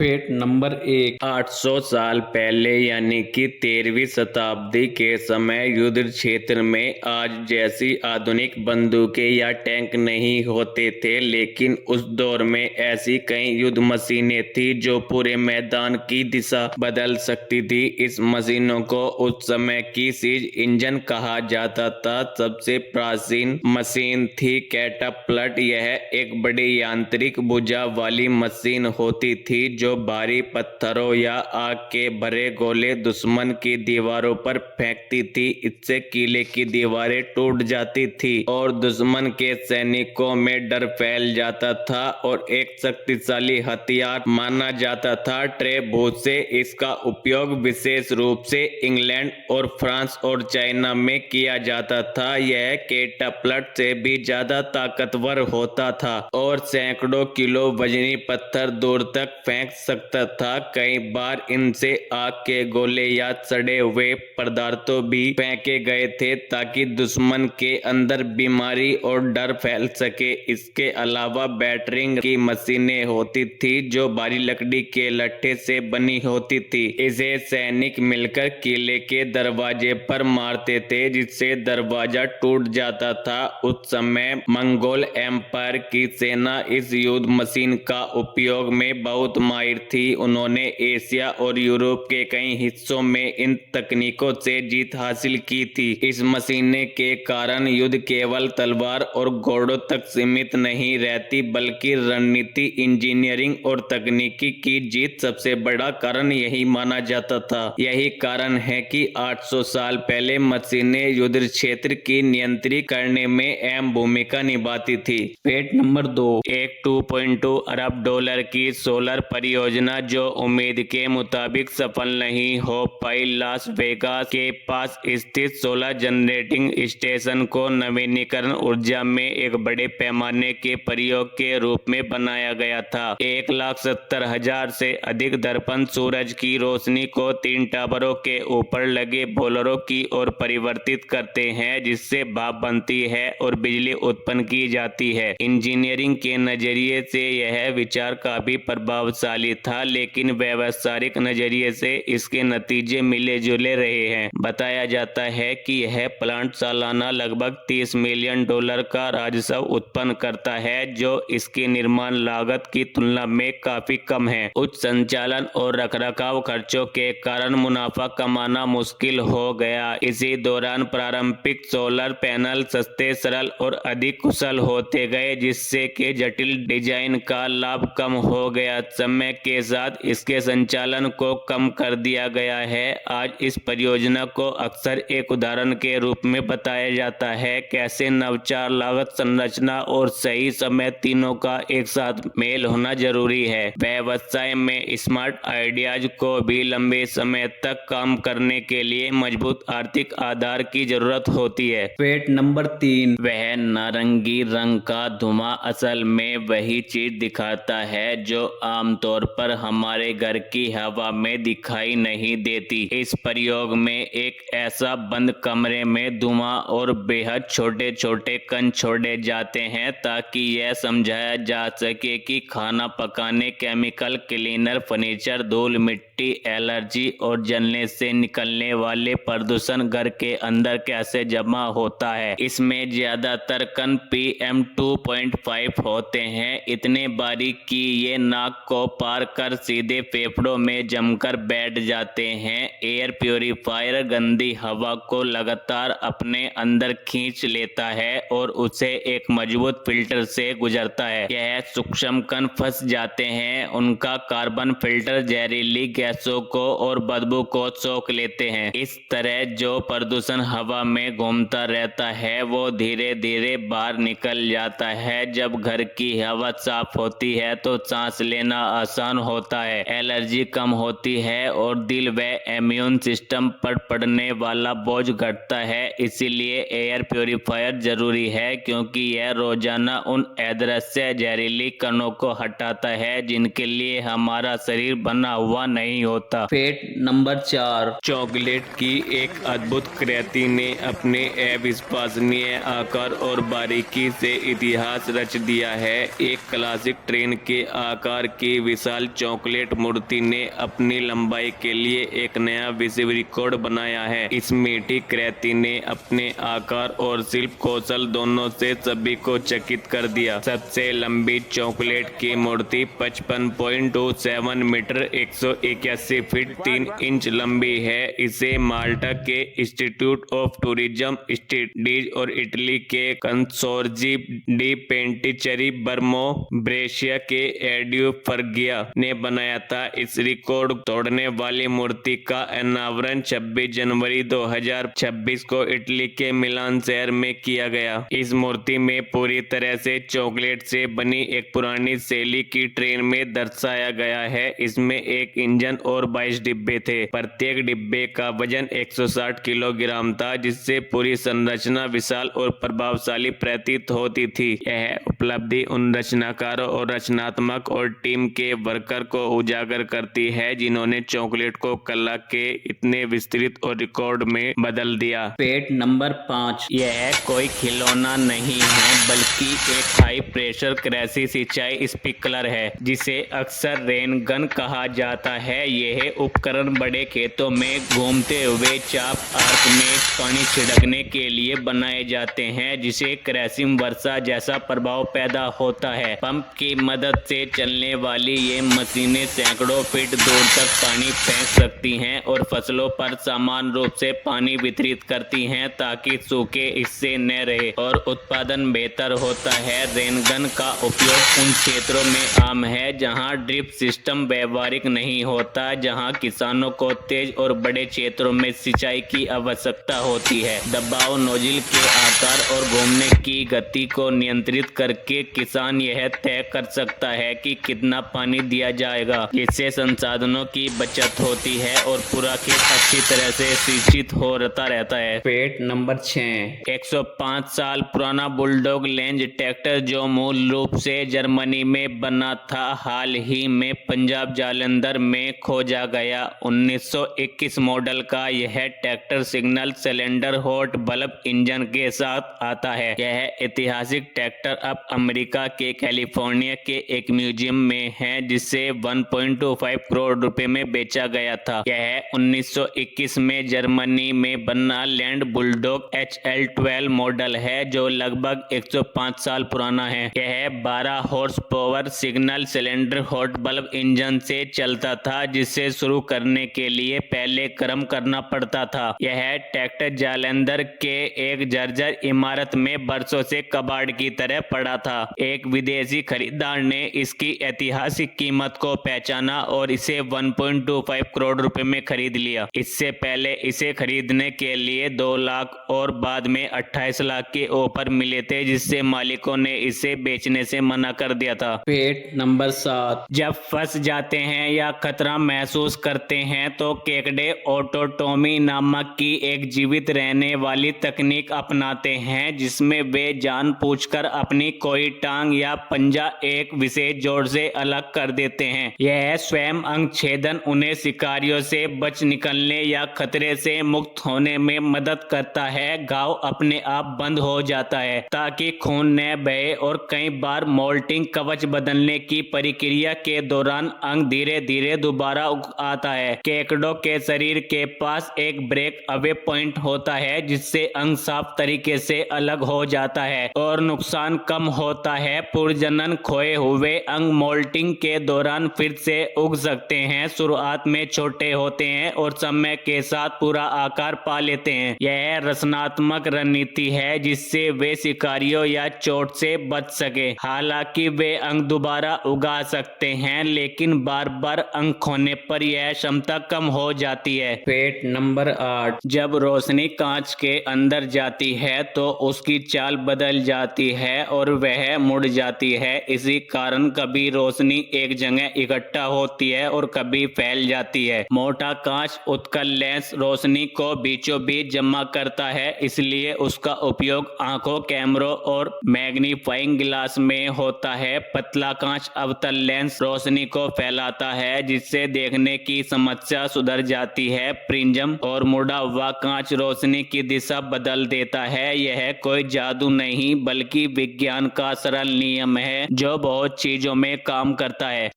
Fact number 1। 800 साल पहले यानी कि 13वीं शताब्दी के समय युद्ध क्षेत्र में आज जैसी आधुनिक बंदूकें या टैंक नहीं होते थे, लेकिन उस दौर में ऐसी कई युद्ध मशीनें थी जो पूरे मैदान की दिशा बदल सकती थी। इस मशीनों को उस समय की सीज इंजन कहा जाता था। सबसे प्राचीन मशीन थी कैटापल्ट। यह एक बड़ी यांत्रिक भुजा वाली मशीन होती थी जो भारी पत्थरों या आग के भरे गोले दुश्मन की दीवारों पर फेंकती थी। इससे किले की दीवारें टूट जाती थी और दुश्मन के सैनिकों में डर फैल जाता था और एक शक्तिशाली हथियार माना जाता था। ट्रेभूज से इसका उपयोग विशेष रूप से इंग्लैंड और फ्रांस और चाइना में किया जाता था। यह कैटापल्ट से भी ज्यादा ताकतवर होता था और सैकड़ों किलो वजनी पत्थर दूर तक फेंक सकता था। कई बार इनसे आग के गोले या सड़े हुए पदार्थों भी फेंके गए थे ताकि दुश्मन के अंदर बीमारी और डर फैल सके। इसके अलावा बैटरिंग की मशीनें होती थी जो भारी लकड़ी के लट्ठे से बनी होती थी। इसे सैनिक मिलकर किले के दरवाजे पर मारते थे जिससे दरवाजा टूट जाता था। उस समय मंगोल एम्पायर की सेना इस युद्ध मशीन का उपयोग में बहुत माहिर थी। उन्होंने एशिया और यूरोप के कई हिस्सों में इन तकनीकों से जीत हासिल की थी। इस मशीने के कारण युद्ध केवल तलवार और घोड़ों तक सीमित नहीं रहती, बल्कि रणनीति, इंजीनियरिंग और तकनीकी की जीत सबसे बड़ा कारण यही माना जाता था। यही कारण है कि 800 साल पहले मशीनें युद्ध क्षेत्र की नियंत्रित करने में अहम भूमिका निभाती थी। Fact number 2। एक 2.2 अरब डॉलर की सोलर परियोजना जो उम्मीद के मुताबिक सफल नहीं हो पाई। लास वेगास के पास स्थित सोलर जनरेटिंग स्टेशन को नवीनीकरण ऊर्जा में एक बड़े पैमाने के प्रयोग के रूप में बनाया गया था। 1,70,000 से अधिक दर्पण सूरज की रोशनी को 3 टावरों के ऊपर लगे बोलरों की ओर परिवर्तित करते हैं, जिससे भाप बनती है और बिजली उत्पन्न की जाती है। इंजीनियरिंग के नजरिए से यह विचार काफी प्रभावशाली था, लेकिन व्यावसायिक नजरिए से इसके नतीजे मिले जुले रहे हैं। बताया जाता है कि यह प्लांट सालाना लगभग 30 मिलियन डॉलर का राजस्व उत्पन्न करता है, जो इसकी निर्माण लागत की तुलना में काफी कम है। उच्च संचालन और रखरखाव खर्चों के कारण मुनाफा कमाना मुश्किल हो गया। इसी दौरान पारंपरिक सोलर पैनल सस्ते, सरल और अधिक कुशल होते गए, जिससे कि जटिल डिजाइन का लाभ कम हो गया। समय के साथ इसके संचालन को कम कर दिया गया है। आज इस परियोजना को अक्सर एक उदाहरण के रूप में बताया जाता है कैसे नवाचार, लागत संरचना और सही समय तीनों का एक साथ मेल होना जरूरी है। व्यवसाय में स्मार्ट आइडियाज को भी लंबे समय तक काम करने के लिए मजबूत आर्थिक आधार की जरूरत होती है। Fact number 3। वह नारंगी रंग का धुआं असल में वही चीज दिखाता है जो आमतौर पर हमारे घर की हवा में दिखाई नहीं देती। इस प्रयोग में एक ऐसा बंद कमरे में धुआं और बेहद छोटे छोटे कण छोड़े जाते हैं ताकि यह समझाया जा सके कि खाना पकाने, केमिकल क्लीनर, फर्नीचर, धूल, मिट्टी, एलर्जी और जलने से निकलने वाले प्रदूषण घर के अंदर कैसे जमा होता है। इसमें ज्यादातर कण PM2.5 होते हैं, इतने बारीक कि ये नाक को पार कर सीधे फेफड़ों में जमकर बैठ जाते हैं। एयर प्यूरिफायर गंदी हवा को लगातार अपने अंदर खींच लेता है और उसे एक मजबूत फिल्टर से गुजरता है। यह सूक्ष्म कण फंस जाते हैं, उनका कार्बन फिल्टर जहरीली गैसों को और बदबू को सोख लेते हैं। इस तरह जो प्रदूषण हवा में घूमता रहता है वो धीरे धीरे बाहर निकल जाता है। जब घर की हवा साफ होती है तो सांस लेना आसान होता है, एलर्जी कम होती है और दिल व इम्यून सिस्टम पर पड़ने वाला बोझ घटता है। इसीलिए एयर प्यूरिफायर जरूरी है, क्योंकि यह रोजाना उन अदृश्य जहरीली कणों को हटाता है जिनके लिए हमारा शरीर बना हुआ नहीं नहीं होता। Fact number 4। चॉकलेट की एक अद्भुत कृति ने अपने अविश्वसनीय आकार और बारीकी से इतिहास रच दिया है। एक क्लासिक ट्रेन के आकार की विशाल चॉकलेट मूर्ति ने अपनी लंबाई के लिए एक नया विश्व रिकॉर्ड बनाया है। इस मीठी कृति ने अपने आकार और शिल्प कौशल दोनों से सभी को चकित कर दिया। सबसे लंबी चॉकलेट की मूर्ति 55.27 मीटर 181 फीट 3 इंच लंबी है। इसे माल्टा के इंस्टीट्यूट ऑफ टूरिज्म स्टडीज और इटली के कंसोर्जी डी पेंटिचेरी बर्मो ब्रेशिया के एडियो फर्गिया ने बनाया था। इस रिकॉर्ड तोड़ने वाली मूर्ति का अनावरण 26 जनवरी 2026 को इटली के मिलान शहर में किया गया। इस मूर्ति में पूरी तरह से चॉकलेट से बनी एक पुरानी शैली की ट्रेन में दर्शाया गया है। इसमें एक इंजन और 22 डिब्बे थे। प्रत्येक डिब्बे का वजन 160 किलोग्राम था, जिससे पूरी संरचना विशाल और प्रभावशाली प्रतीत होती थी। यह उपलब्धि उन रचनाकारों और रचनात्मक और टीम के वर्कर को उजागर करती है जिन्होंने चॉकलेट को कला के इतने विस्तृत और रिकॉर्ड में बदल दिया। Fact number 5। यह कोई खिलौना नहीं है बल्कि एक हाई प्रेशर कृषि सिंचाई स्प्रिंकलर है, जिसे अक्सर रेन गन कहा जाता है। यह उपकरण बड़े खेतों में घूमते हुए चाप आर्क में पानी छिड़कने के लिए बनाए जाते हैं, जिसे कृषि वर्षा जैसा प्रभाव पैदा होता है। पंप की मदद से चलने वाली ये मशीनें सैकड़ों फीट दूर तक पानी फेंक सकती हैं और फसलों पर समान रूप से पानी वितरित करती हैं ताकि सूखे इससे न रहे और उत्पादन बेहतर होता है। रेनगन का उपयोग उन क्षेत्रों में आम है जहां ड्रिप सिस्टम व्यवहारिक नहीं होता, जहां किसानों को तेज और बड़े क्षेत्रों में सिंचाई की आवश्यकता होती है। दबाव नोजल के आकार और घूमने की गति को नियंत्रित करके किसान यह तय कर सकता है कि कितना पानी दिया जाएगा, जिससे संसाधनों की बचत होती है और पूरा खेत अच्छी तरह से सिंचित होता रहता है। Fact number 6। 105 साल पुराना बुलडॉग लेंज ट्रैक्टर, जो मूल रूप से जर्मनी में बना था, हाल ही में पंजाब जालंधर में खोजा गया। 1921 मॉडल का यह tractor signal cylinder hot bulb engine के साथ आता है। यह ऐतिहासिक ट्रैक्टर अब अमेरिका के कैलिफोर्निया के एक म्यूजियम में है, जिसे 1.25 करोड़ रुपए में बेचा गया था। यह 1921 में जर्मनी में बना लैंड बुलडॉग HL12 मॉडल है, जो लगभग 105 साल पुराना है। यह 12 horse power signal cylinder hot bulb engine से चलता था, जिसे शुरू करने के लिए पहले गर्म करना पड़ता था। यह ट्रैक्टर जालंधर के एक जर्जर इमारत में बरसों से कबाड़ की तरह पड़ा था। एक विदेशी खरीदार ने इसकी ऐतिहासिक कीमत को पहचाना और इसे 1.25 करोड़ रुपए में खरीद लिया। इससे पहले इसे खरीदने के लिए 2 लाख और बाद में 28 लाख के ऑफर मिले थे, जिससे मालिकों ने इसे बेचने से मना कर दिया था। Fact number 7। जब फंस जाते हैं या खतरा महसूस करते हैं तो केकड़े ऑटोटोमी नामक की एक जीवित रहने वाली तकनीक अपनाते हैं, जिसमें वे जानबूझकर अपनी कोई टांग या पंजा एक विशेष जोर से अलग कर देते हैं। यह स्वयं अंग छेदन उन्हें शिकारियों से बच निकलने या खतरे से मुक्त होने में मदद करता है। घाव अपने आप बंद हो जाता है ताकि खून न बहे और कई बार मोल्टिंग कवच बदलने की प्रक्रिया के दौरान अंग धीरे धीरे दोबारा आता है। केकड़ों के शरीर के पास एक ब्रेक अवे पॉइंट होता है, जिससे अंग साफ तरीके से अलग हो जाता है और नुकसान कम होता है। पुनर्जनन खोए हुए अंग मोल्टिंग के दौरान फिर से उग सकते हैं। शुरुआत में छोटे होते हैं और समय के साथ पूरा आकार पा लेते हैं। यह रचनात्मक रणनीति है जिससे वे शिकारियों या चोट से बच सके। हालांकि वे अंग दोबारा उगा सकते हैं, लेकिन बार बार अंग खोने पर यह क्षमता कम हो जाती है। Fact number 8। जब रोशनी कांच के अंदर जाती है तो उसकी चाल बदल जाती है और वह मुड़ जाती है। इसी कारण कभी रोशनी एक जगह इकट्ठा होती है और कभी फैल जाती है। मोटा कांच उत्तल लेंस रोशनी को बीचों बीच जमा करता है, इसलिए उसका उपयोग आंखों, कैमरों और मैग्नीफाइंग ग्लास में होता है। पतला कांच अवतल लेंस रोशनी को फैलाता है, जिससे से देखने की समस्या सुधर जाती है। प्रिज्म और मुड़ा हुआ कांच रोशनी की दिशा बदल देता है। यह कोई जादू नहीं बल्कि विज्ञान का सरल नियम है जो बहुत चीजों में काम करता है।